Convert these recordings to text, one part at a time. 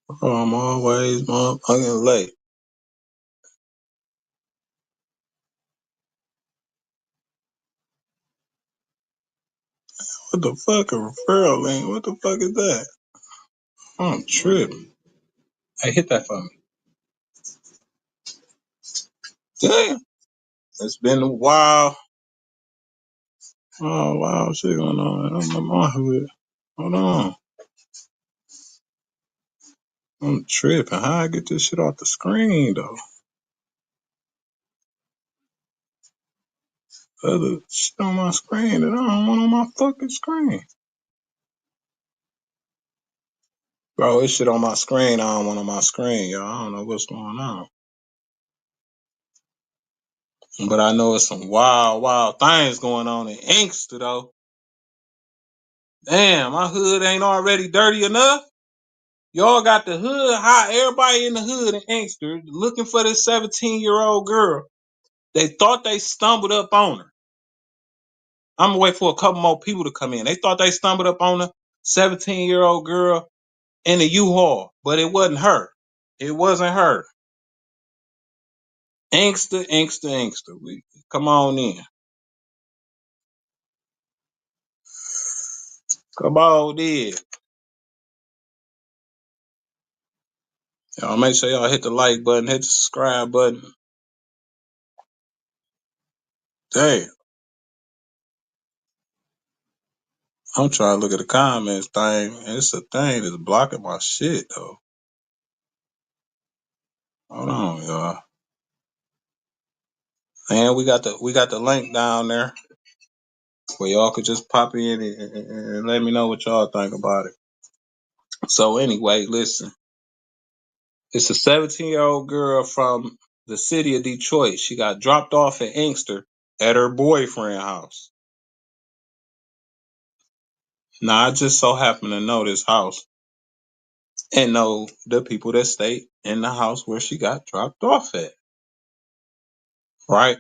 Oh, I'm always motherfucking late. What the fuck, a referral link? What the fuck is that? I'm tripping. Hey, hit that for me. Damn. It's been a while. Oh, wow, shit going on. I'm in my hood. Hold on. I'm tripping. How I get this shit off the screen, though? Other shit on my screen that I don't want on my fucking screen. Bro, this shit on my screen I don't want on my screen, y'all. I don't know what's going on. But I know it's some wild, wild things going on in INKSTER, though. Damn, my hood ain't already dirty enough. Y'all got the hood hot. Everybody in the hood in INKSTER looking for this 17-year-old girl. They thought they stumbled up on her. I'm gonna wait for a couple more people to come in. They thought they stumbled up on a 17-year-old girl in a U-Haul, but it wasn't her. It wasn't her. INKSTER, INKSTER, INKSTER. Come on in. Come on in. Y'all make sure y'all hit the like button, hit the subscribe button. Damn. I'm trying to look at the comments thing. It's a thing that's blocking my shit though. Hold on, y'all. And we got the link down there where y'all could just pop in and let me know what y'all think about it. So anyway, listen. It's a 17-year-old girl from the city of Detroit. She got dropped off at INKSTER at her boyfriend's house. Now I just so happen to know this house and know the people that stay in the house where she got dropped off at. Right?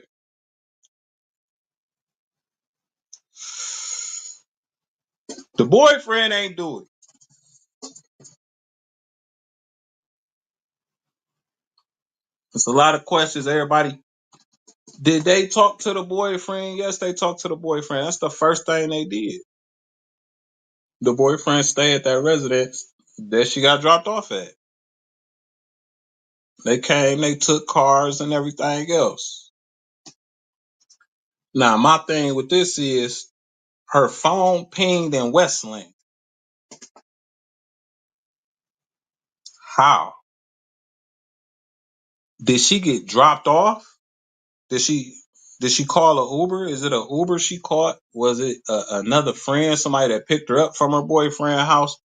The boyfriend ain't do it. It's a lot of questions. Everybody, did they talk to the boyfriend? Yes, they talked to the boyfriend. That's the first thing they did. The boyfriend stayed at that residence that she got dropped off at. They came, they took cars and everything else. Now, my thing with this is her phone pinged in Westland. How? Did she get dropped off? Did she call an Uber? Is it an Uber she caught? Was it another friend, somebody that picked her up from her boyfriend's house?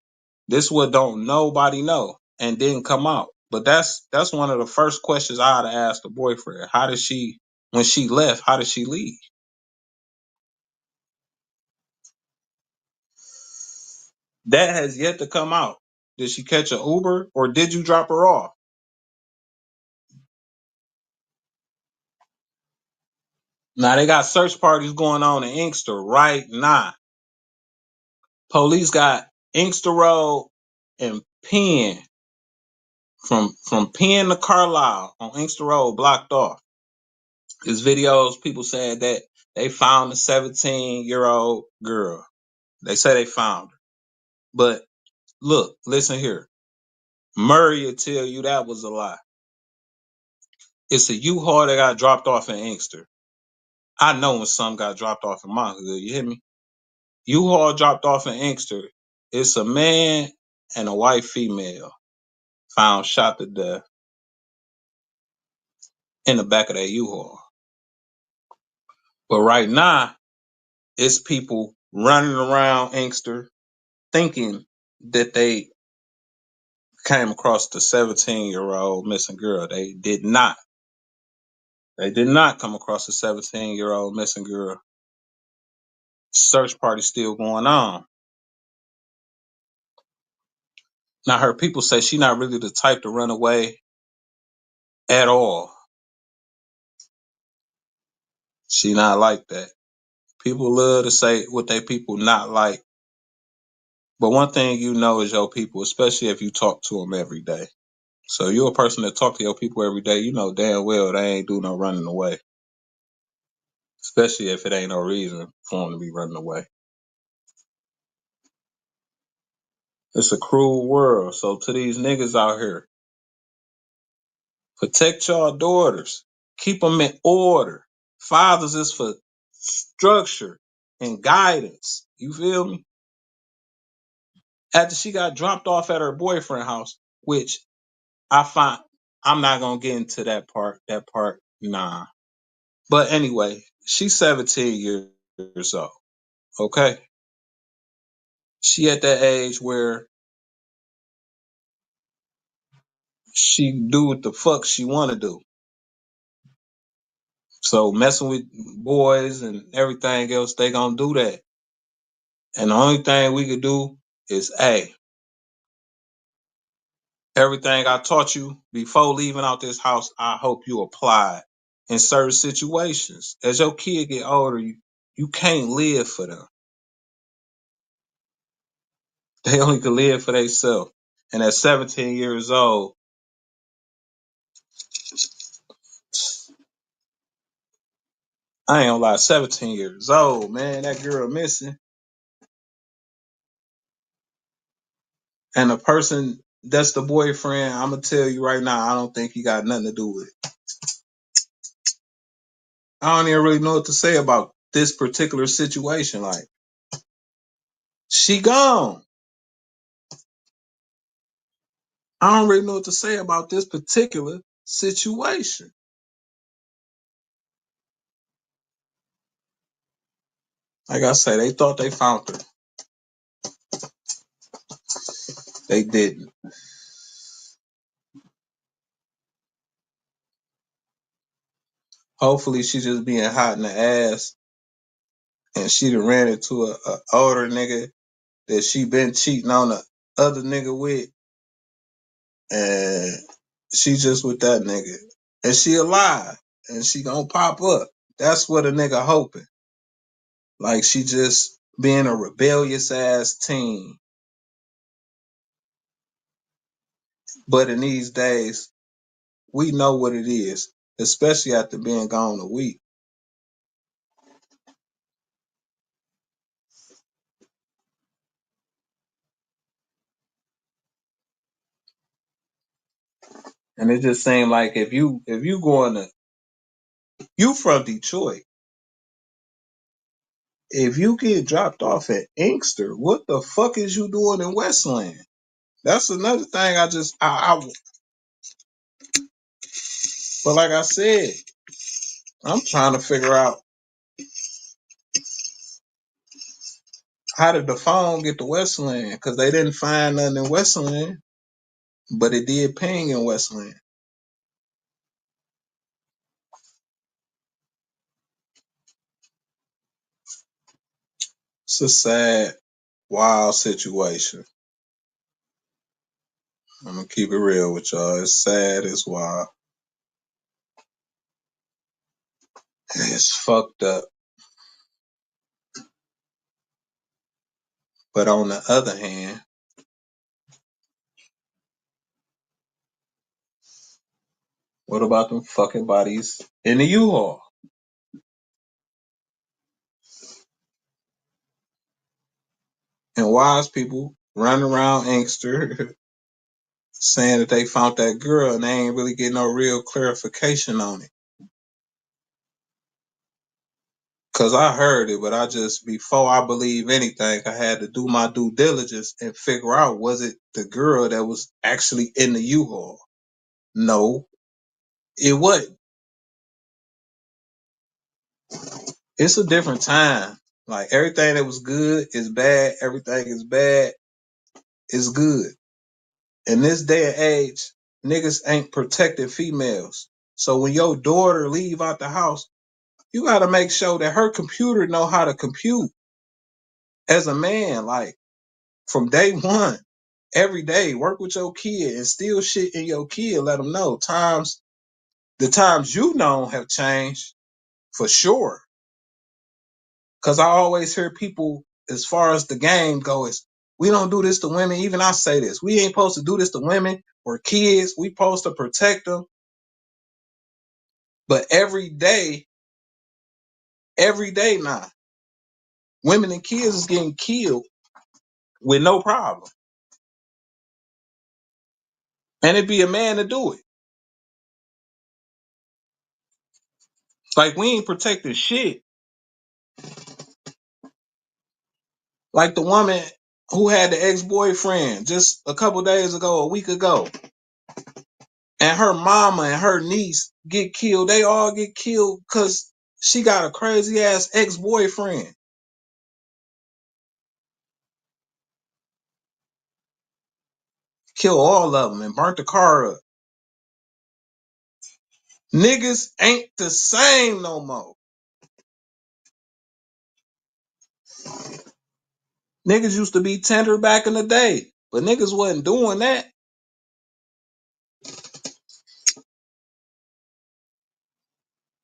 This what don't nobody know and didn't come out. But that's one of the first questions I'd ask the boyfriend. How did she, when she left, how did she leave? That has yet to come out. Did she catch an Uber or did you drop her off? Now they got search parties going on in INKSTER right now. Police got INKSTER Road and Penn from Penn to Carlisle on INKSTER Road blocked off. There's videos, people saying that they found a 17-year-old girl. They say they found her. But look, listen here. Murray will tell you that was a lie. It's a U-Haul that got dropped off in INKSTER. I know when some got dropped off in my hood, you hear me? U-Haul dropped off in INKSTER. It's a man and a white female found shot to death in the back of that U-Haul. But right now, it's people running around INKSTER thinking that they came across the 17-year-old missing girl. They did not. They did not come across the 17-year-old missing girl. Search party still going on. Now, her people say she not really the type to run away at all. She not like that. People love to say what they people not like, But one thing you know is your people, especially if you talk to them every day. So you're a person that talk to your people every day. You know damn well they ain't do no running away, especially if it ain't no reason for them to be running away. It's a cruel world. So to these niggas out here, protect y'all daughters. Keep them in order. Fathers is for structure and guidance. You feel me? After she got dropped off at her boyfriend's house, which I find, I'm not gonna get into that part. That part, nah. But anyway, she's 17 years old. Okay, she at that age where she do what the fuck she want to do. So messing with boys and everything else, they gonna do that. And the only thing we could do is, hey, everything I taught you before leaving out this house, I hope you apply it in certain situations. As your kid get older, you can't live for them. They only can live for themselves. And at 17 years old, I ain't gonna lie, 17 years old, man, that girl missing. And the person that's the boyfriend, I'm gonna tell you right now, I don't think he got nothing to do with it. I don't even really know what to say about this particular situation. Like, she gone. I don't really know what to say about this particular situation. Like I say, they thought they found her. They didn't. Hopefully, she just being hot in the ass, and she done ran into a older nigga that she been cheating on the other nigga with, and she just with that nigga, and she alive, and she gonna pop up. That's what a nigga hoping. Like she just being a rebellious ass teen. But in these days, we know what it is, especially after being gone a week. And it just seemed like if you going to you from Detroit, if you get dropped off at Inkster, what the fuck is you doing in Westland? That's another thing. But like I said, I'm trying to figure out how did the phone get to Westland, because they didn't find nothing in Westland, but it did ping in Westland. It's a sad, wild situation. I'm gonna keep it real with y'all. It's sad. It's wild. It's fucked up. But on the other hand, what about them fucking bodies in the U-Haul? And wise people running around Inkster saying that they found that girl and they ain't really getting no real clarification on it. Cause I heard it, but I just, before I believe anything, I had to do my due diligence and figure out, was it the girl that was actually in the U-Haul? No, it wasn't. It's a different time. Like everything that was good is bad. Everything is bad is good. In this day and age, niggas ain't protecting females. So when your daughter leave out the house, you gotta make sure that her computer know how to compute as a man. Like from day one, every day, work with your kid and steal shit in your kid. Let them know the times you know have changed for sure. Cause I always hear people, as far as the game goes, We don't do this to women. Even I say this. We ain't supposed to do this to women or kids. We supposed to protect them. But every day now, women and kids is getting killed with no problem. And it'd be a man to do it. Like, we ain't protecting shit. Like the woman who had the ex-boyfriend just a couple days ago, a week ago, and her mama and her niece get killed. They all get killed because she got a crazy ass ex-boyfriend. Kill all of them and burnt the car up. Niggas ain't the same no more. Niggas used to be tender back in the day, but niggas wasn't doing that.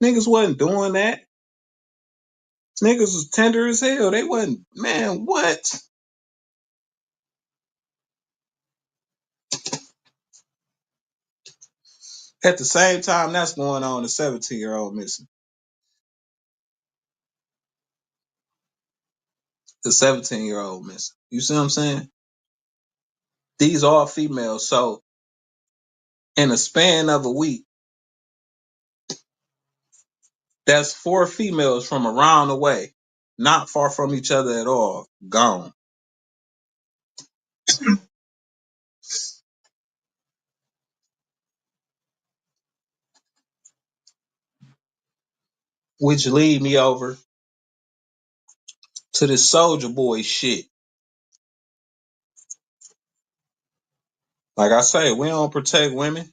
Niggas wasn't doing that. Niggas was tender as hell. They wasn't, man, what? At the same time that's going on, the 17-year-old missing. The 17-year-old missing. You see what I'm saying? These are females. So in a span of a week, that's 4 females from around the way, not far from each other at all, gone. Which lead me over to this Soulja Boy shit. Like I say, we don't protect women.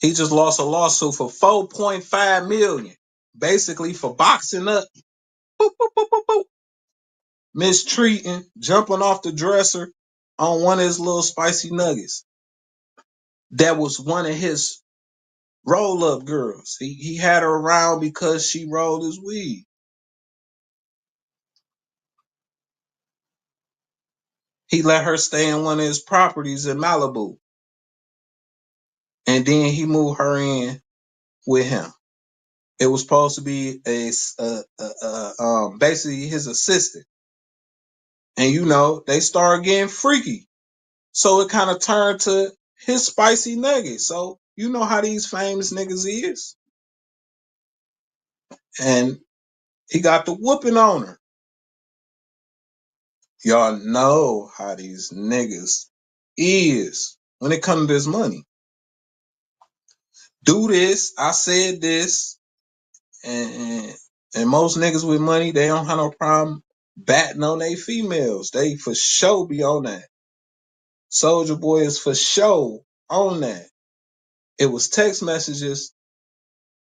He just lost a lawsuit for $4.5 million, basically for boxing up, boop, boop, boop, boop, boop, mistreating, jumping off the dresser on one of his little spicy nuggets. That was one of his roll-up girls. He had her around because she rolled his weed. He let her stay in one of his properties in Malibu, and then he moved her in with him. It was supposed to be basically his assistant. And you know, they started getting freaky. So it kind of turned to his spicy nuggets. So you know how these famous niggas is. And he got the whooping on her. Y'all know how these niggas is when it comes to this money. Do this, I said this, and most niggas with money, they don't have no problem batting on they females. They for sure be on that. Soulja Boy is for sure on that. It was text messages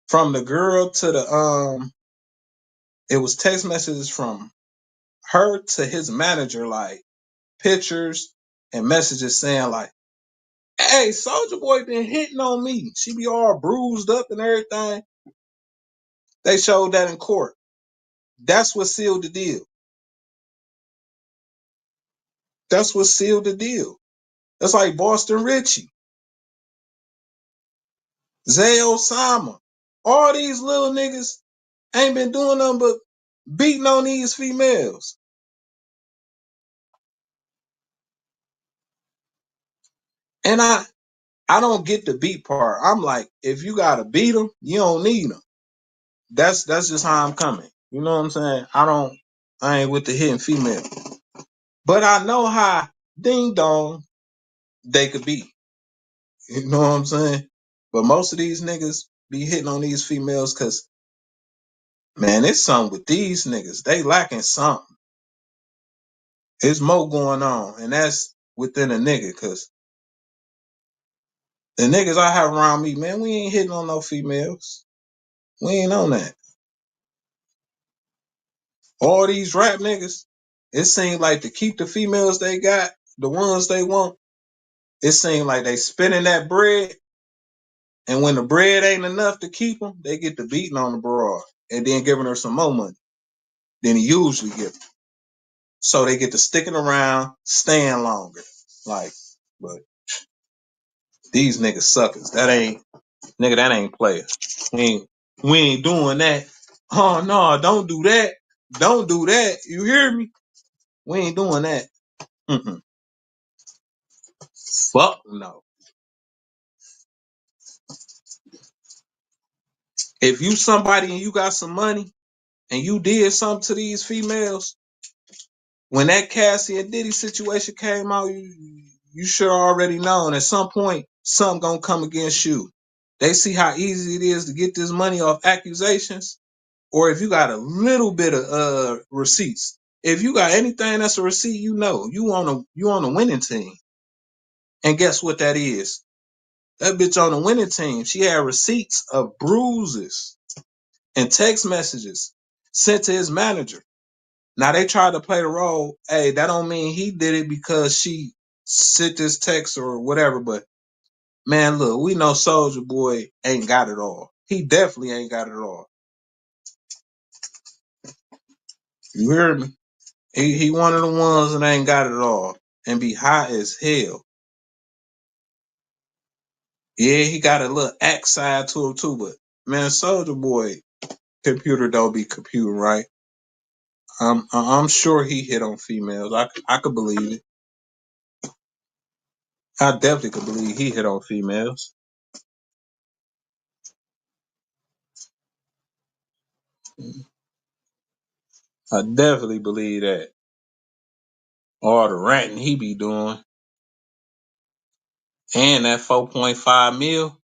from the girl to the it was text messages from her to his manager, like pictures and messages saying like, hey, Soulja Boy been hitting on me. She be all bruised up and everything. They showed that in court. That's what sealed the deal. That's what sealed the deal. That's like Boston Richie, Zay Osama. All these little niggas ain't been doing nothing but beating on these females. And I don't get the beat part. I'm like, if you gotta beat them, you don't need them. That's just how I'm coming. You know what I'm saying? I ain't with the hitting female. But I know how ding dong they could be. You know what I'm saying? But most of these niggas be hitting on these females because, man, it's something with these niggas. They lacking something. There's more going on. And that's within a nigga because the niggas I have around me, man, we ain't hitting on no females. We ain't on that. All these rap niggas, it seems like to keep the females they got, the ones they want, it seems like they spending that bread, and when the bread ain't enough to keep them, they get the beating on the broad and then giving her some more money than he usually gives. so they get to sticking around, staying longer. Like, but these niggas suckers. That ain't players. We ain't doing that. Oh no, don't do that. Don't do that. You hear me? We ain't doing that. Mm-mm. Fuck no. If you somebody and you got some money and you did something to these females, when that Cassie and Diddy situation came out, you should already known at some point something gonna come against you. They see how easy it is to get this money off accusations, or if you got a little bit of receipts. If you got anything that's a receipt, you know you on a winning team. And guess what that is? That bitch on the winning team. She had receipts of bruises and text messages sent to his manager. Now they tried to play the role. Hey, that don't mean he did it because she sent this text or whatever. But man, look, we know Soulja Boy ain't got it all. He definitely ain't got it all. You hear me? He one of the ones that ain't got it all and be high as hell. Yeah, he got a little act side to him too, but man, Soulja Boy computer don't be computing right. I'm sure he hit on females. I could believe it. I definitely could believe he hit on females. I definitely believe that. All the ranting he be doing. And that 4.5 mil,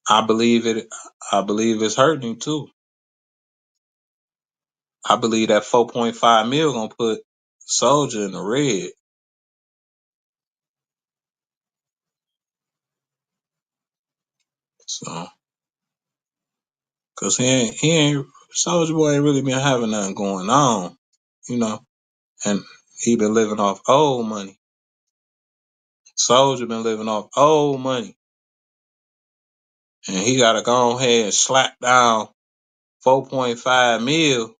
I believe it. I believe it's hurting him too. I believe that 4.5 mil gonna put Soulja in the red. So, cause he ain't Soulja Boy ain't really been having nothing going on, you know, and he been living off old money. Soulja been living off old money, and he gotta go ahead and slap down 4.5 mil.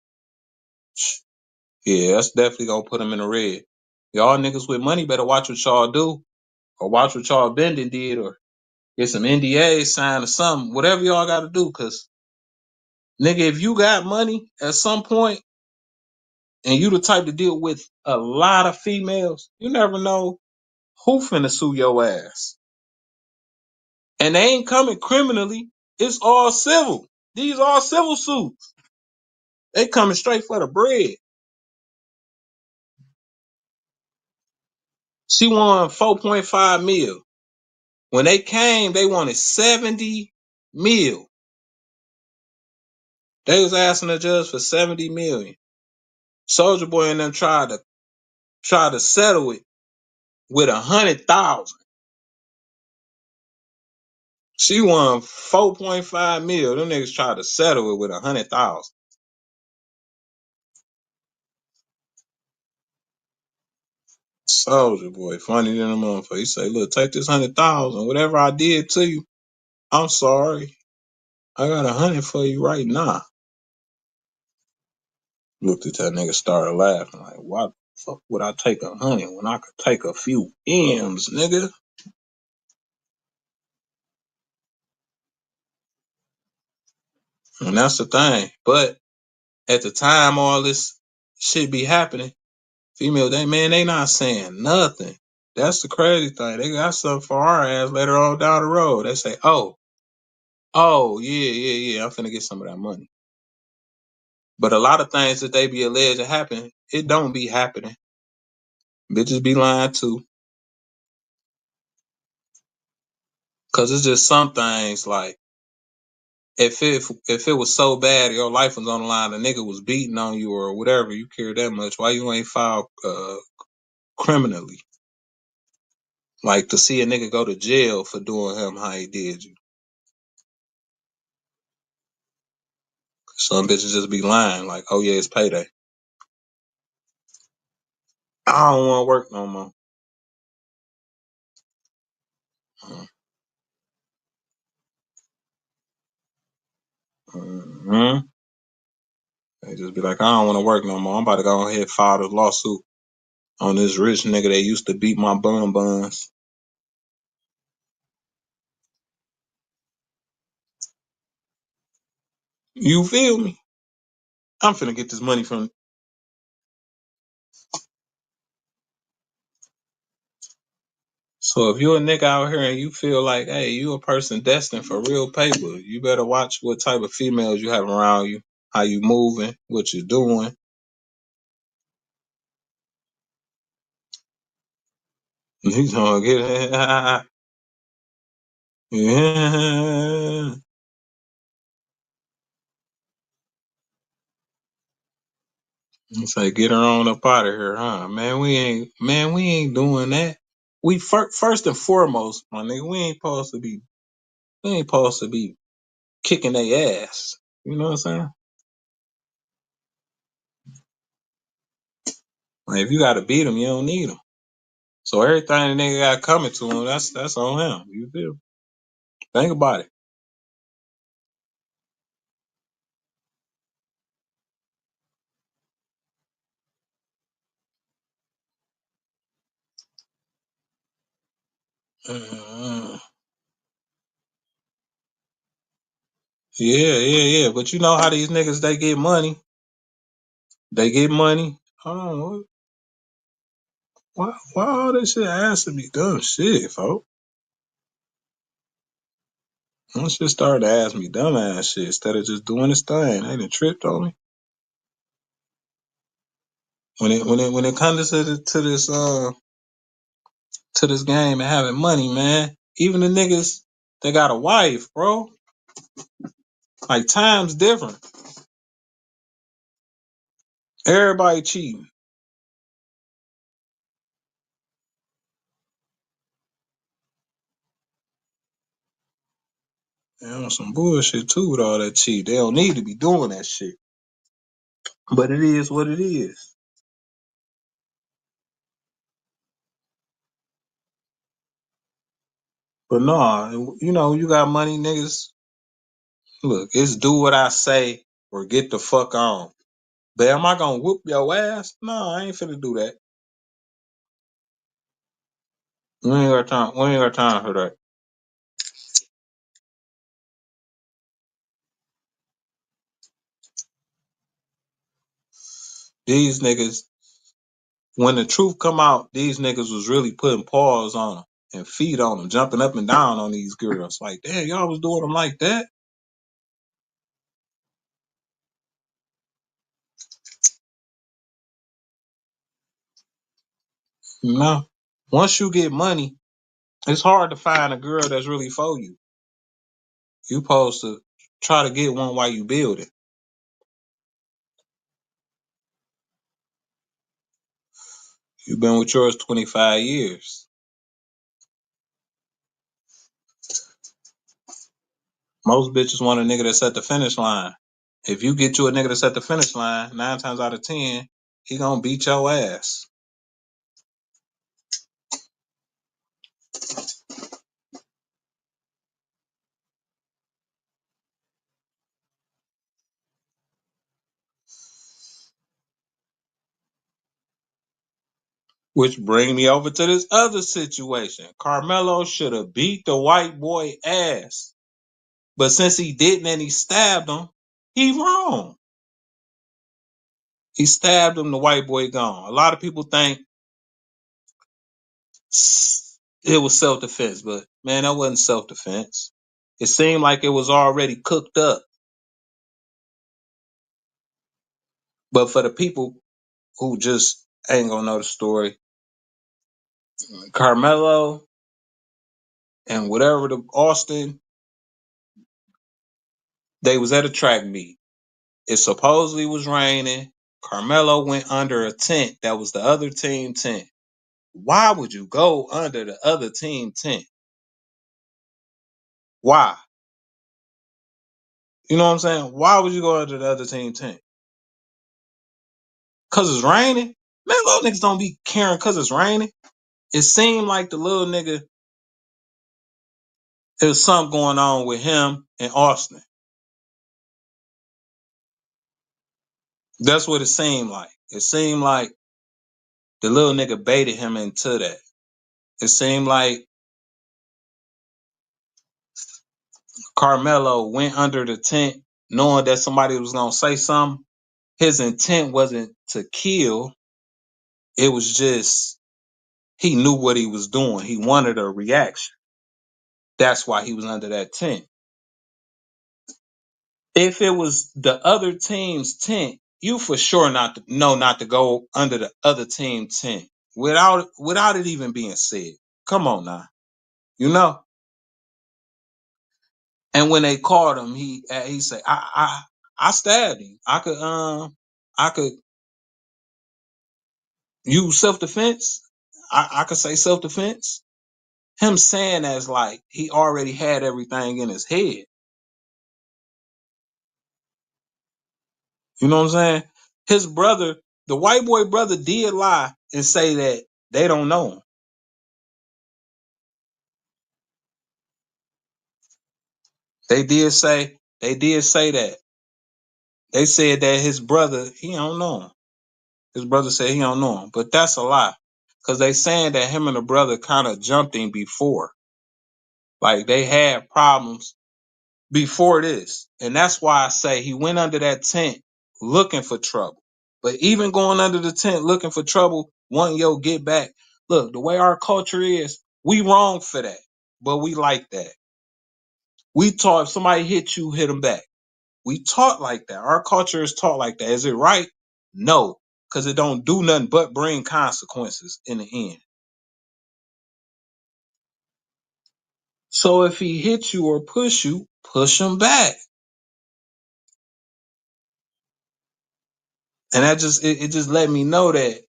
Yeah, that's definitely gonna put him in the red. Y'all niggas with money better watch what y'all do, or watch what y'all bending did, or get some NDAs signed or something. Whatever y'all gotta do, cause nigga, if you got money at some point and you the type to deal with a lot of females, you never know who finna sue your ass. And they ain't coming criminally. It's all civil. These are civil suits. They coming straight for the bread. She won 4.5 mil. When they came, they wanted 70 mil. They was asking the judge for 70 million. Soulja Boy and them tried to settle it with 100,000. She won 4.5 mil. Them niggas tried to settle it with 100,000. Soulja Boy, funny than a motherfucker. He say, "Look, take this 100,000. Whatever I did to you, I'm sorry. I got 100 for you right now." Looked at that nigga, started laughing like, "Why the fuck would I take 100 when I could take a few M's, nigga?" And that's the thing. But at the time all this shit be happening, female, they not saying nothing. That's the crazy thing. They got something for our ass later on down the road. They say, yeah, I'm finna get some of that money. But a lot of things that they be alleged to happen, it don't be happening. Bitches be lying too. Cause it's just some things like if it was so bad your life was on the line, the nigga was beating on you or whatever, you care that much, why you ain't filed criminally? Like to see a nigga go to jail for doing him how he did you. Some bitches just be lying, like, oh yeah, it's payday. I don't want to work no more. Mm-hmm. They just be like, I don't want to work no more. I'm about to go ahead and file this lawsuit on this rich nigga that used to beat my buns. You feel me? I'm finna get this money from. So if you're a nigga out here and you feel like, hey, you a person destined for real paper, you better watch what type of females you have around you, how you moving, what you doing. He's gonna get it. Yeah. It's like get her on up out of here, huh? Man, we ain't doing that. We first and foremost, my nigga, we ain't supposed to be kicking their ass. You know what I'm saying? Like if you gotta beat them, you don't need them. So everything the nigga got coming to him, that's on him. You feel? Think about it. Uh, yeah. But you know how these niggas they get money. They get money. Oh, why all this shit has to be dumb shit, folks? Let's just start to ask me dumb ass shit instead of just doing this thing. They done tripped on me. When it comes to this game and having money, man, even the niggas that got a wife, bro, like times different. Everybody cheating. They on some bullshit too with all that cheat. They don't need to be doing that shit. But it is what it is. But no, you know, you got money, niggas. Look, it's do what I say or get the fuck on. But am I gonna whoop your ass? No, I ain't finna do that. We ain't got time. We ain't got time for that. These niggas, when the truth come out, these niggas was really putting paws on them and feet on them, jumping up and down on these girls. Like, damn, y'all was doing them like that? No. Once you get money, it's hard to find a girl that's really for you. You supposed to try to get one while you build it. You've been with yours 25 years. Most bitches want a nigga that's at the finish line. If you get you a nigga that's at the finish line, 9 times out of 10, he gonna beat your ass. Which bring me over to this other situation. Karmelo should have beat the white boy ass. But since he didn't and he stabbed him, he wrong. He stabbed him, the white boy gone. A lot of people think it was self-defense, but man, that wasn't self-defense. It seemed like it was already cooked up. But for the people who just ain't gonna know the story, Karmelo and whatever the Austin, they was at a track meet. It supposedly was raining. Karmelo went under a tent that was the other team tent. Why would you go under the other team tent? Why? You know what I'm saying? Why would you go under the other team tent? Cause it's raining? Man, little niggas don't be caring cause it's raining. It seemed like the little nigga, there was something going on with him and Austin. That's what it seemed like. It seemed like the little nigga baited him into that. It seemed like Karmelo went under the tent knowing that somebody was gonna say something. His intent wasn't to kill. It was just he knew what he was doing. He wanted a reaction. That's why he was under that tent. If it was the other team's tent, you for sure not to go under the other team tent without it even being said. Come on now, you know. And when they caught him, he said, I stabbed him. I could use self defense. I could say self defense. Him saying that's like he already had everything in his head. You know what I'm saying? His brother, the white boy brother, did lie and say that they don't know him. They did say that. They said that his brother, he don't know him. His brother said he don't know him. But that's a lie. Cause they saying that him and the brother kind of jumped in before. Like they had problems before this. And that's why I say he went under that tent looking for trouble. But even going under the tent looking for trouble, wanting your get back. Look, the way our culture is, we wrong for that. But we like that. We taught if somebody hit you, hit them back. We taught like that. Our culture is taught like that. Is it right? No. Because it don't do nothing but bring consequences in the end. So if he hits you or push you, push him back. And that just it just let me know that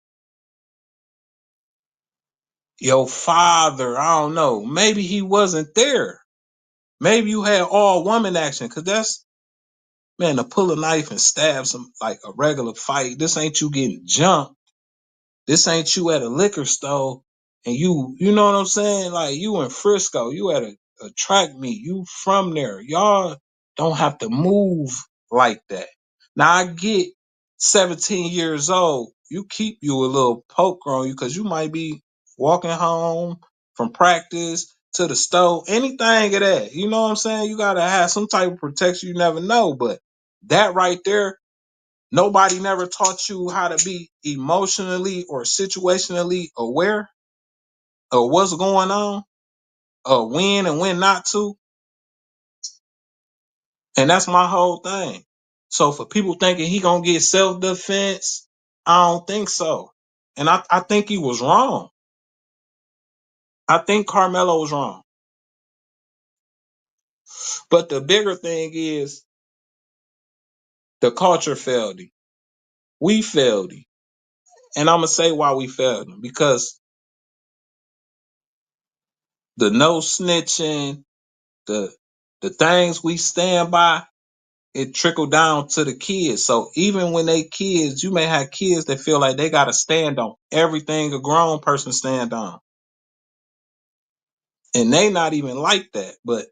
your father, I don't know, maybe he wasn't there. Maybe you had all woman action, cause that's man to pull a knife and stab some like a regular fight. This ain't you getting jumped. This ain't you at a liquor store and you know what I'm saying? Like you in Frisco, you at a track meet, you from there. Y'all don't have to move like that. Now I get 17 years old, you keep you a little poker on you because you might be walking home from practice to the store, anything of that. You know what I'm saying? You gotta have some type of protection, you never know. But that right there, nobody never taught you how to be emotionally or situationally aware of what's going on, or when and when not to. And that's my whole thing. So for people thinking he gonna get self-defense, I don't think so. And I think he was wrong. I think Karmelo was wrong. But the bigger thing is the culture failed him. We failed him. And I'm gonna say why we failed him. Because the no snitching, the things we stand by, it trickled down to the kids. So even when they kids, you may have kids that feel like they gotta stand on everything a grown person stand on. And they not even like that, but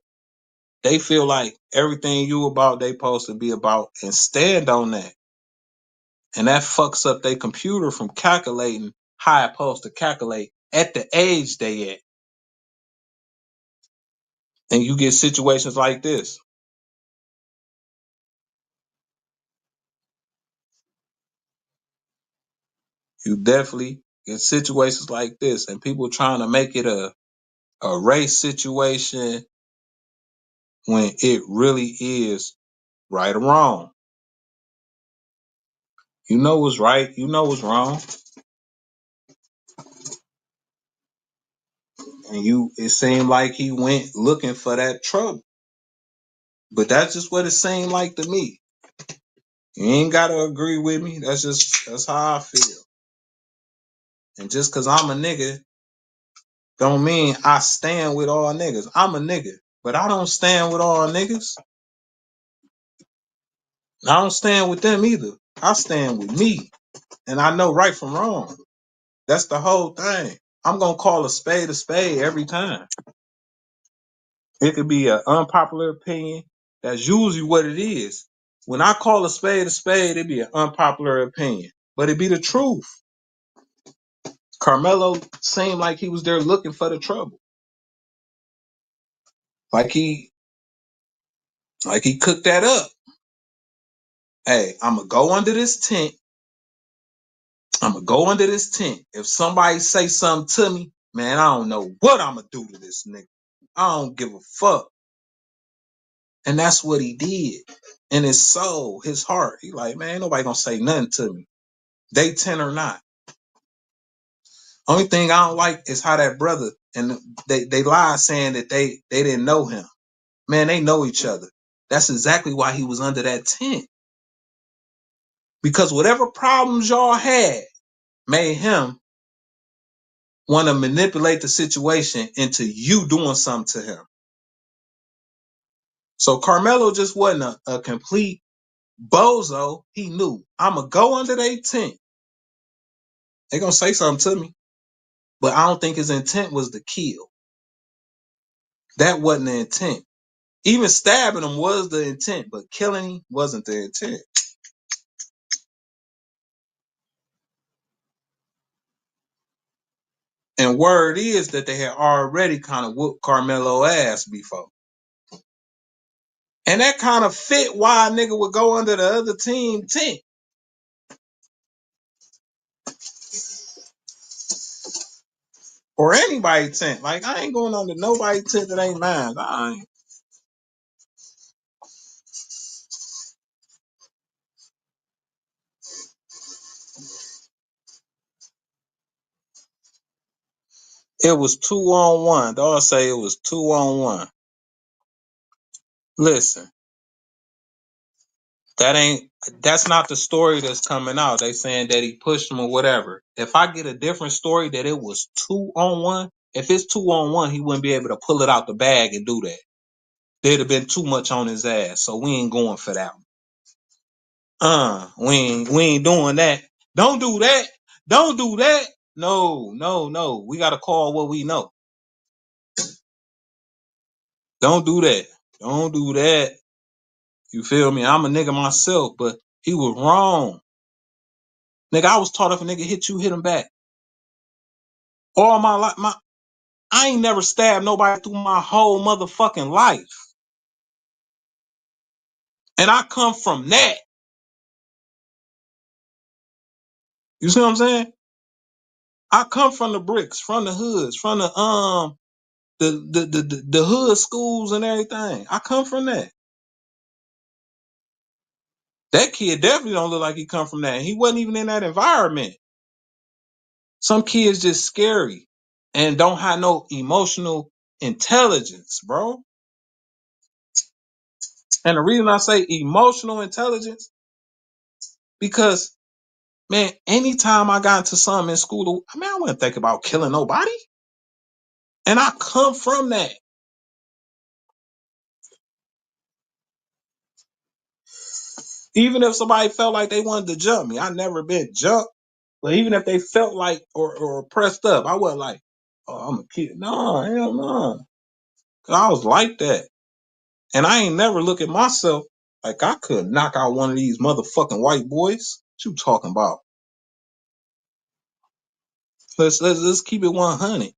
they feel like everything you about they supposed to be about and stand on that. And that fucks up their computer from calculating how it's supposed to calculate at the age they at. And you get situations like this. You definitely get situations like this, and people trying to make it a race situation when it really is right or wrong. You know what's right, you know what's wrong, and it seemed like he went looking for that trouble. But that's just what it seemed like to me. You ain't gotta agree with me. That's how I feel. And just cause I'm a nigga don't mean I stand with all niggas. I'm a nigga, but I don't stand with all niggas. I don't stand with them either. I stand with me. And I know right from wrong. That's the whole thing. I'm gonna call a spade every time. It could be an unpopular opinion. That's usually what it is. when I call a spade, it'd be an unpopular opinion, but it'd be the truth. Karmelo seemed like he was there looking for the trouble. Like he cooked that up. Hey, I'ma go under this tent. If somebody say something to me, man, I don't know what I'ma do to this nigga. I don't give a fuck. And that's what he did. In his soul, his heart. He like, man, ain't nobody gonna say nothing to me. They 10 or not. Only thing I don't like is how that brother and they lied saying that they didn't know him. Man, they know each other. That's exactly why he was under that tent. Because whatever problems y'all had made him want to manipulate the situation into you doing something to him. So Karmelo just wasn't a complete bozo. He knew, I'm going to go under their tent. They're going to say something to me. But I don't think his intent was to kill. That wasn't the intent. Even stabbing him was the intent, but killing him wasn't the intent. And word is that they had already kind of whooped Karmelo ass before. And that kind of fit why a nigga would go under the other team tent. Or anybody tent. Like, I ain't going under nobody tent that ain't mine. It was 2-on-1. Dog say it was 2-on-1. Listen, that's not the story that's coming out. They saying that he pushed him or whatever. If I get a different story that it was 2-on-1, if it's 2-on-1, he wouldn't be able to pull it out the bag and do that. There'd have been too much on his ass, so we ain't going for that one. We ain't doing that. Don't do that. Don't do that. No. We gotta call what we know. Don't do that. Don't do that. You feel me? I'm a nigga myself, but he was wrong. Nigga, I was taught if a nigga hit you, hit him back. All my life, I ain't never stabbed nobody through my whole motherfucking life. And I come from that. You see what I'm saying? I come from the bricks, from the hoods, from the hood schools and everything. I come from that. That kid definitely don't look like he come from that. He wasn't even in that environment. Some kids just scary and don't have no emotional intelligence, bro. And the reason I say emotional intelligence, because, man, anytime I got into something in school, I wouldn't think about killing nobody. And I come from that. Even if somebody felt like they wanted to jump me, I never been jumped. But even if they felt like or pressed up, I wasn't like, oh, I'm a kid. No, hell no. Cause I was like that. And I ain't never look at myself like I could knock out one of these motherfucking white boys. What you talking about? Let's keep it 100.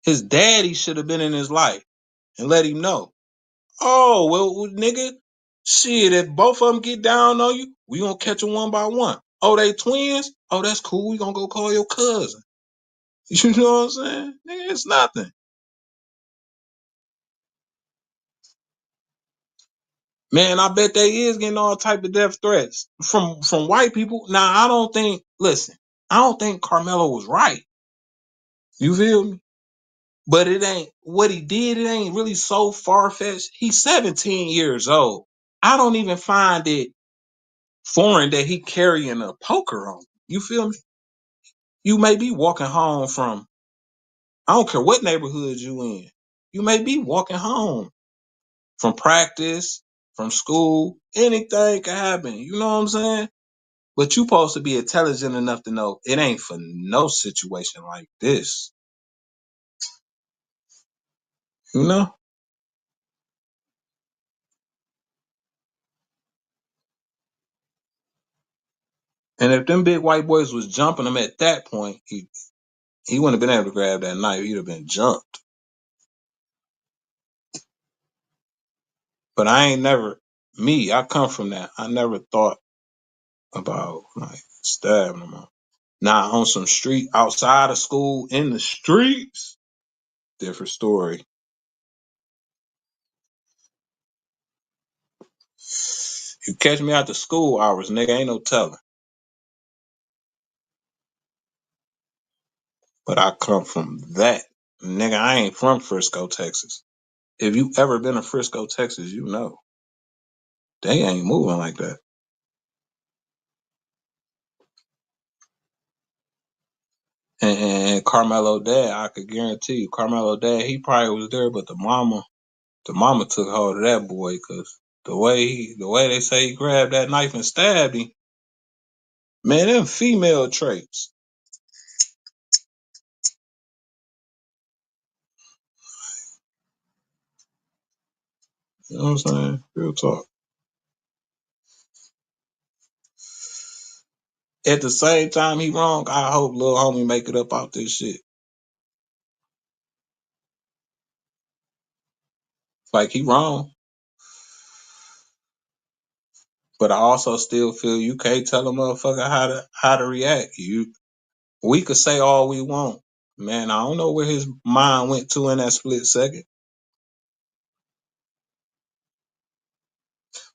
His daddy should have been in his life and let him know. Oh, well, nigga, shit, if both of them get down on you, we gonna catch them one by one. Oh, they twins? Oh, that's cool. We gonna go call your cousin. You know what I'm saying? Nigga, it's nothing. Man, I bet they is getting all type of death threats from white people. Now, I don't think Karmelo was right. You feel me? But it ain't what he did. It ain't really so far fetched. He's 17 years old. I don't even find it foreign that he carrying a poker on. You feel me? You may be walking home from, I don't care what neighborhood you in. You may be walking home from practice, from school. Anything can happen. You know what I'm saying? But you supposed to be intelligent enough to know it ain't for no situation like this. You know? And if them big white boys was jumping him at that point, he wouldn't have been able to grab that knife. He'd have been jumped. But I come from that. I never thought about like stabbing him. Now on some street, outside of school, in the streets, different story. You catch me after school hours, nigga, ain't no telling. But I come from that. Nigga, I ain't from Frisco, Texas. If you ever been to Frisco, Texas, you know. They ain't moving like that. And Karmelo dad, I could guarantee you, Karmelo dad, he probably was there, but the mama took hold of that boy, cause the way they say he grabbed that knife and stabbed him, man, them female traits. You know what I'm saying? Real talk. At the same time he wrong, I hope little homie make it up out this shit. Like he wrong. But I also still feel you can't tell a motherfucker how to react. We could say all we want. Man, I don't know where his mind went to in that split second.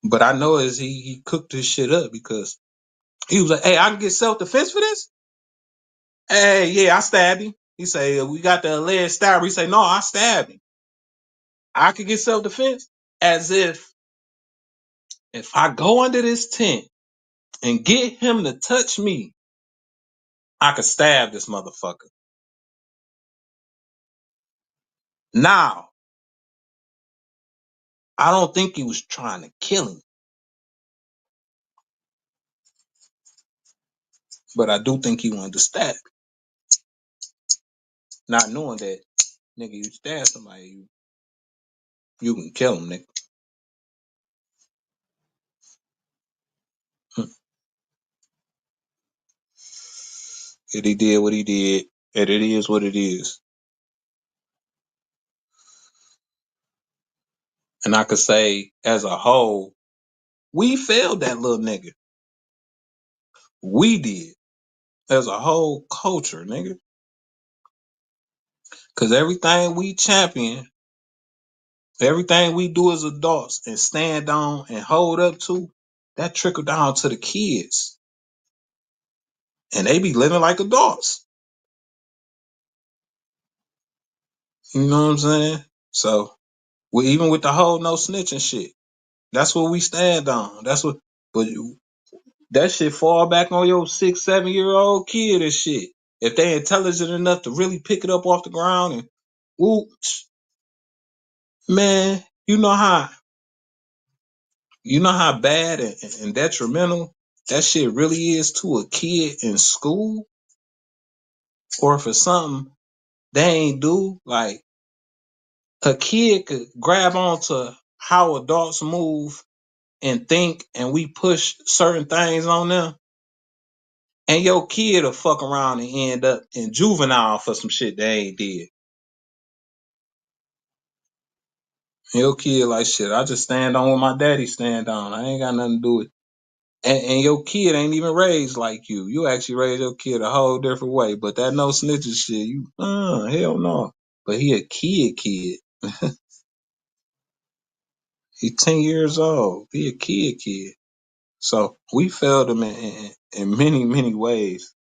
But I know is he cooked his shit up because he was like, hey, I can get self-defense for this? Hey, yeah, I stabbed him. He say, we got the alleged stabber. He say, no, I stabbed him. I could get self-defense? As if I go under this tent and get him to touch me, I could stab this motherfucker. Now, I don't think he was trying to kill him. But I do think he wanted to stab him. Not knowing that, nigga, you stab somebody, you can kill him, nigga. And he did what he did, and it is what it is. And I could say, as a whole, we failed that little nigga. We did. As a whole culture, nigga. Because everything we champion, everything we do as adults and stand on and hold up to, that trickle down to the kids. And they be living like adults. You know what I'm saying? So, even with the whole no snitching shit, that's what we stand on. But that shit fall back on your 6, 7-year-old kid and shit. If they intelligent enough to really pick it up off the ground and whoop, man, you know how bad and detrimental that shit really is to a kid in school, or for something they ain't do. Like a kid could grab onto how adults move and think, and we push certain things on them. And your kid will fuck around and end up in juvenile for some shit they ain't did. And your kid like, shit, I just stand on what my daddy stand on. I ain't got nothing to do with it. And your kid ain't even raised like you. You actually raised your kid a whole different way. But that no snitching shit, hell no. But he a kid. He 10 years old. He a kid. So we failed him in many, many ways.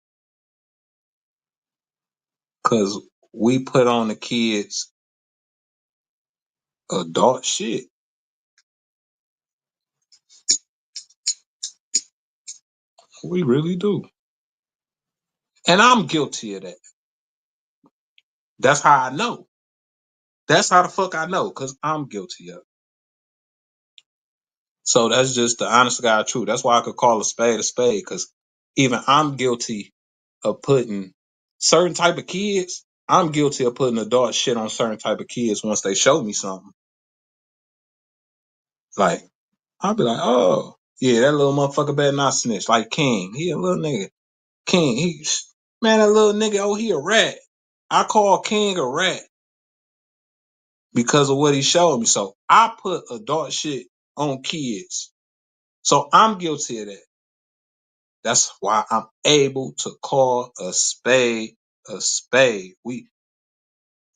Because we put on the kids adult shit. We really do. And I'm guilty of that. That's how I know. That's how the fuck I know, because I'm guilty of it. So that's just the honest to God truth. That's why I could call a spade, because even I'm guilty of putting certain type of kids, I'm guilty of putting adult shit on certain type of kids once they show me something. Like, I'll be like, oh. Yeah, that little motherfucker better not snitch. Like King. He a little nigga. King, man, that little nigga, oh, he a rat. I call King a rat because of what he showed me. So I put adult shit on kids. So I'm guilty of that. That's why I'm able to call a spade a spade. We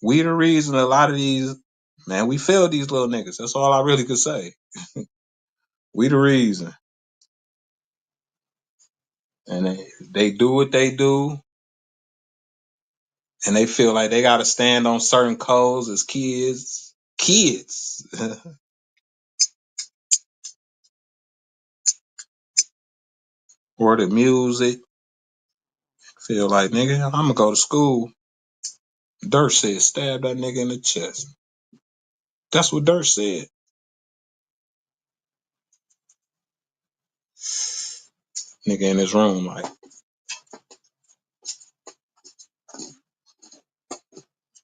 the reason a lot of these, man, we failed these little niggas. That's all I really could say. We the reason. And they do what they do, and they feel like they got to stand on certain codes as kids. Kids. Or the music. Feel like, nigga, I'm gonna go to school. Dirt said, stab that nigga in the chest. That's what Dirt said. Nigga in his room, like,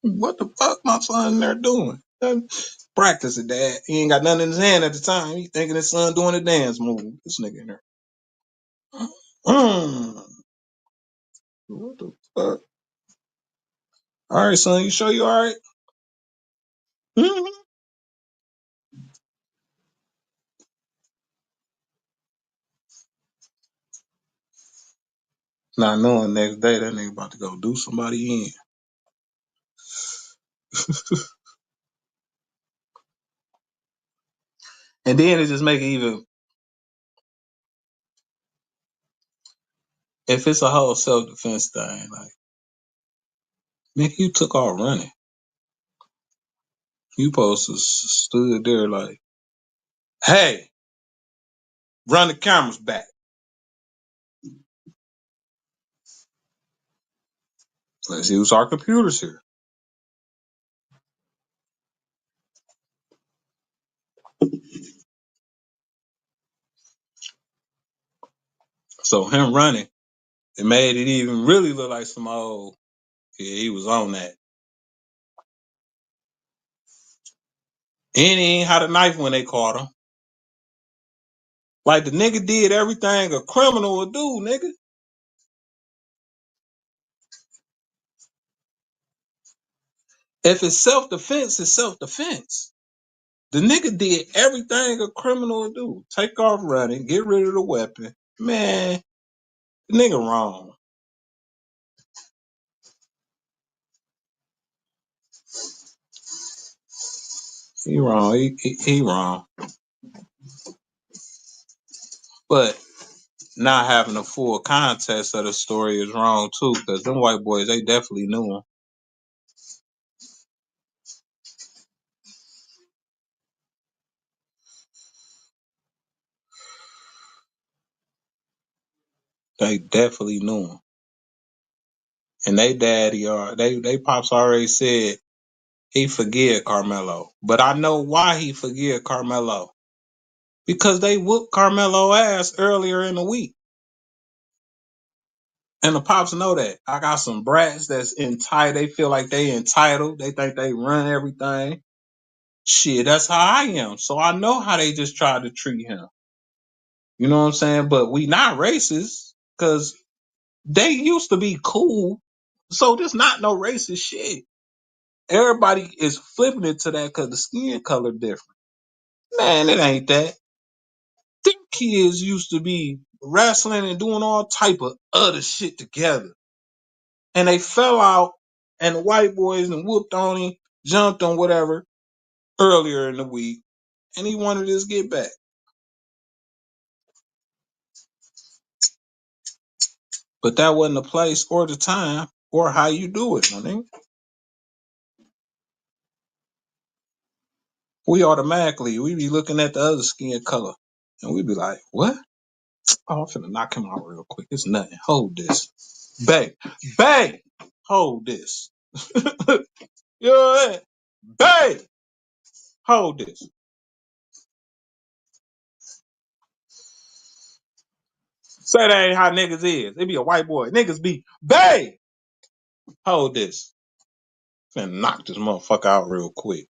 what the fuck my son in there doing? Practice it, dad. He ain't got nothing in his hand at the time. He thinking his son doing a dance move. This nigga in there. What the fuck? All right, son, you sure you all right? Mm-hmm. Not knowing next day that nigga about to go do somebody in. And then it just make it even, if it's a whole self-defense thing, like, nigga, you took off running. You supposed to stood there like, hey, run the cameras back. Let's use our computers here. So him running, it made it even really look like some old, yeah, he was on that. And he ain't had a knife when they caught him. Like the nigga did everything a criminal would do, nigga. If it's self-defense, it's self-defense. The nigga did everything a criminal would do. Take off running, get rid of the weapon. Man, the nigga wrong. He wrong. He wrong. But not having a full context of the story is wrong too, because them white boys, they definitely knew him. They definitely knew him. And they pops already said he forgive Karmelo. But I know why he forgive Karmelo. Because they whooped Karmelo ass earlier in the week. And the pops know that. I got some brats that's entitled. They feel like they entitled. They think they run everything. Shit, that's how I am. So I know how they just tried to treat him. You know what I'm saying? But we not racist because they used to be cool. So there's not no racist shit. Everybody is flipping it to that because the skin color different. Man, it ain't that. Them kids used to be wrestling and doing all type of other shit together. And they fell out and the white boys and whooped on him, jumped on whatever earlier in the week. And he wanted his get back. But that wasn't the place or the time or how you do it, my nigga. We be looking at the other skin color. And we be like, what? Oh, I'm finna knock him out real quick. It's nothing. Hold this. Bang. Bang! Hold this. You know what? Bang! Hold this. Say that ain't how niggas is. It be a white boy. Niggas be, bang! Hold this. Finna knock this motherfucker out real quick.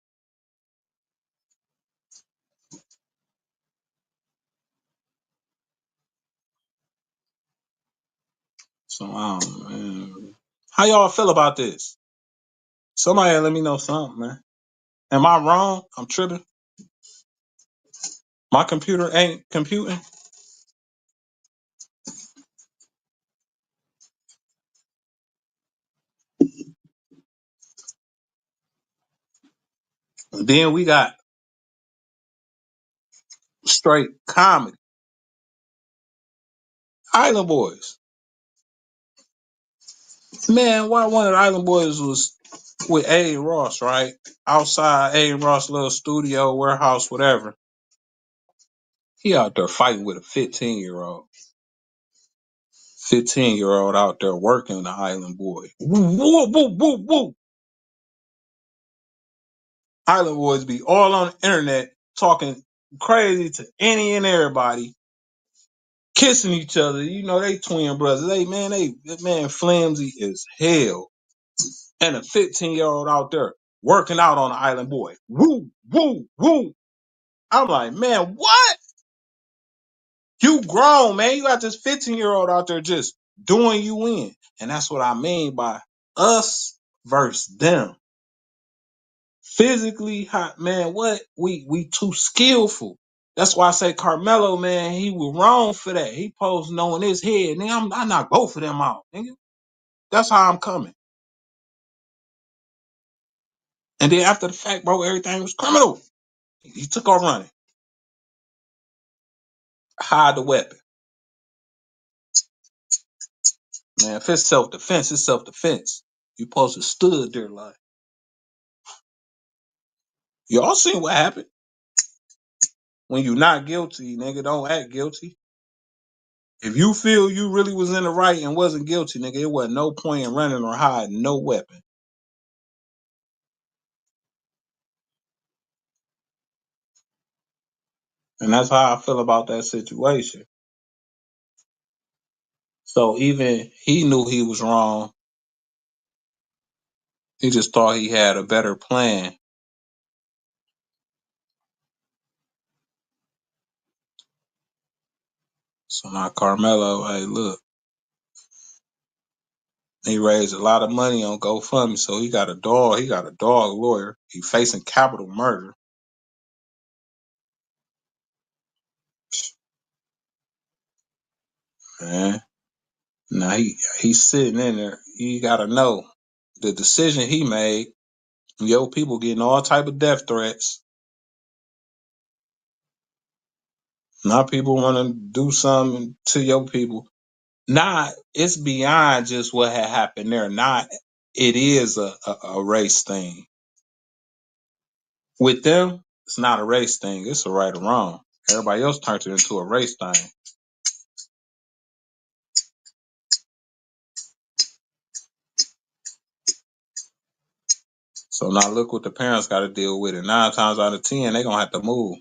So man. How y'all feel about this? Somebody let me know something, man. Am I wrong? I'm tripping. My computer ain't computing. Then we got straight comedy. Island Boys. Man, why one of the Island Boys was with A. Ross, right? Outside A. Ross' little studio, warehouse, whatever. He out there fighting with a 15-year-old. 15-year-old out there working the Island Boy. Woo, woo, woo, woo. Island Boys be all on the internet talking crazy to any and everybody, kissing each other. You know, they twin brothers. They flimsy as hell. And a 15-year-old out there working out on the Island Boy. Woo, woo, woo. I'm like, man, what? You grown, man. You got this 15-year-old out there just doing you in. And that's what I mean by us versus them. Physically, hot, man, what? We too skillful. That's why I say Karmelo, man, he was wrong for that. He supposed to know in his head, nigga, I knock both of them out, nigga. That's how I'm coming. And then after the fact, bro, everything was criminal. He took off running. Hide the weapon. Man, if it's self-defense, it's self-defense. You supposed to stood there like. Y'all seen what happened? When you not guilty, nigga, don't act guilty. If you feel you really was in the right and wasn't guilty, nigga, it wasn't no point in running or hiding no weapon. And that's how I feel about that situation. So even he knew he was wrong. He just thought he had a better plan. So now Karmelo, hey, look, he raised a lot of money on GoFundMe, so he got a dog. He got a dog lawyer. He facing capital murder. Man, now he's sitting in there. You gotta know the decision he made. Yo, people getting all type of death threats. Now people want to do something to your people. Now it's beyond just what had happened there. Now it is a race thing. With them, it's not a race thing. It's a right or wrong. Everybody else turned it into a race thing. So now look what the parents got to deal with. It 9 times out of 10, they gonna have to move.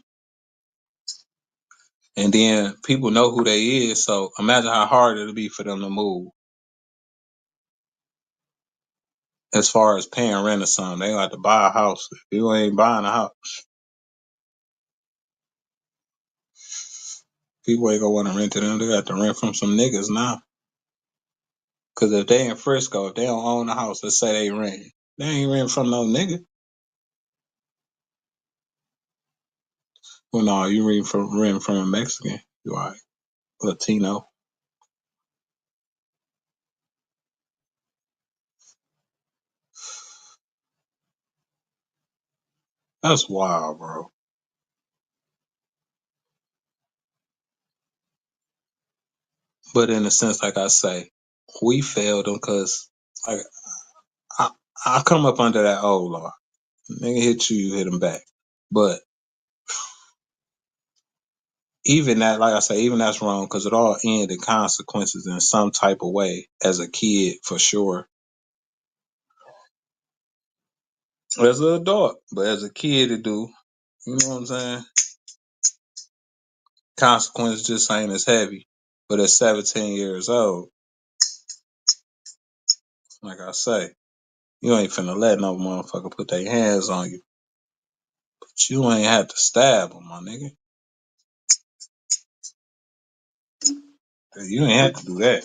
And then people know who they is. So imagine how hard it'll be for them to move. As far as paying rent or something, they gonna have to buy a house. If you ain't buying a house, people ain't gonna want to rent to them. They got to rent from some niggas now. Cause if they in Frisco, if they don't own a house, let's say they rent. They ain't renting from no nigga. Well, no, you renting from a Mexican. You all right. Latino. That's wild, bro. But in a sense, like I say, we failed them because like I, I come up under that old law. Nigga hit you, you hit him back. But even that, like I say, even that's wrong because it all ended in consequences in some type of way as a kid, for sure. As an adult, but as a kid, to do, you know what I'm saying? Consequences just ain't as heavy. But at 17 years old, like I say, you ain't finna let no motherfucker put their hands on you. But you ain't had to stab them, my nigga. You ain't had to do that.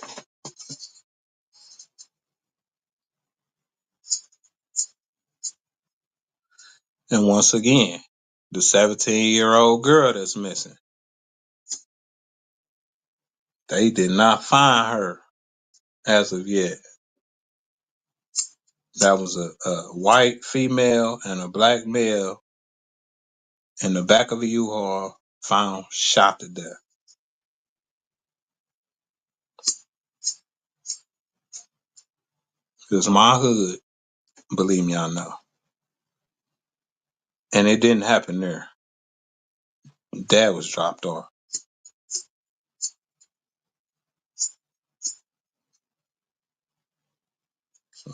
And once again, the 17-year-old girl that's missing, they did not find her as of yet. That was a white female and a black male in the back of a U-Haul found shot to death. It's my hood, believe me, I know. And it didn't happen there. Dad was dropped off. So,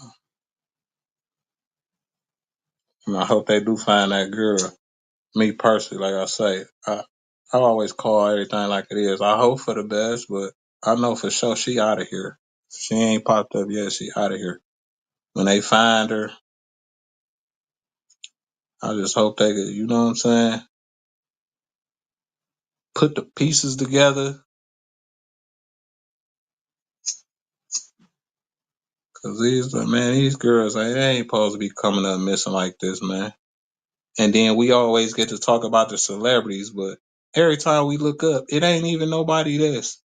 and I hope they do find that girl. Me personally, like I say, I always call everything like it is. I hope for the best, but I know for sure she out of here. She ain't popped up yet. She out of here. When they find her, I just hope they could, you know what I'm saying, put the pieces together. Cause these girls, they ain't supposed to be coming up missing like this, man. And then we always get to talk about the celebrities, but every time we look up, it ain't even nobody that's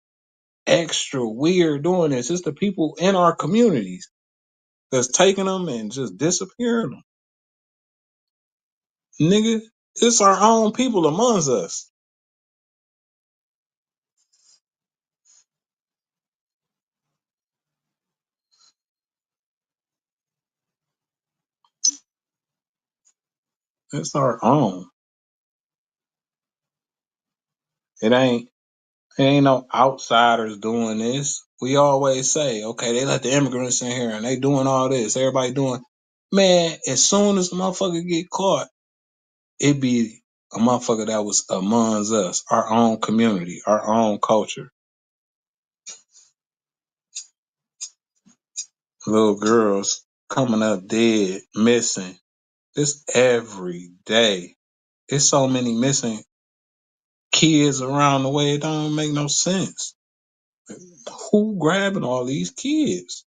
extra weird doing this. It's the people in our communities that's taking them and just disappearing them. Nigga, it's our own people amongst us. It's our own. It ain't no outsiders doing this. We always say, okay, they let the immigrants in here and they doing all this. Everybody doing, man, as soon as the motherfucker get caught, it be a motherfucker that was amongst us, our own community, our own culture. Little girls coming up dead, missing. This every day. It's so many missing kids around the way, it don't make no sense. Who grabbing all these kids?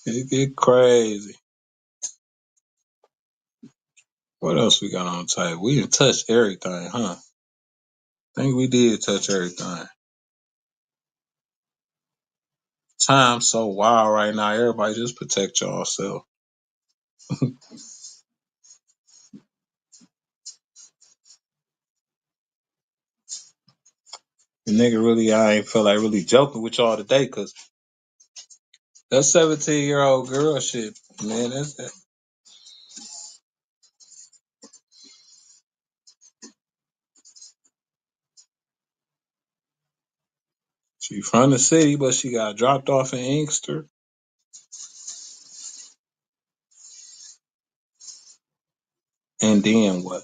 It get crazy. What else we got on tape? We didn't touch everything, huh? I think we did touch everything. Time's so wild right now. Everybody just protect yourself. The nigga really, I ain't feel like really joking with y'all today, cause that 17-year-old girl shit, man, that's that. She from the city, but she got dropped off in INKSTER. And then what?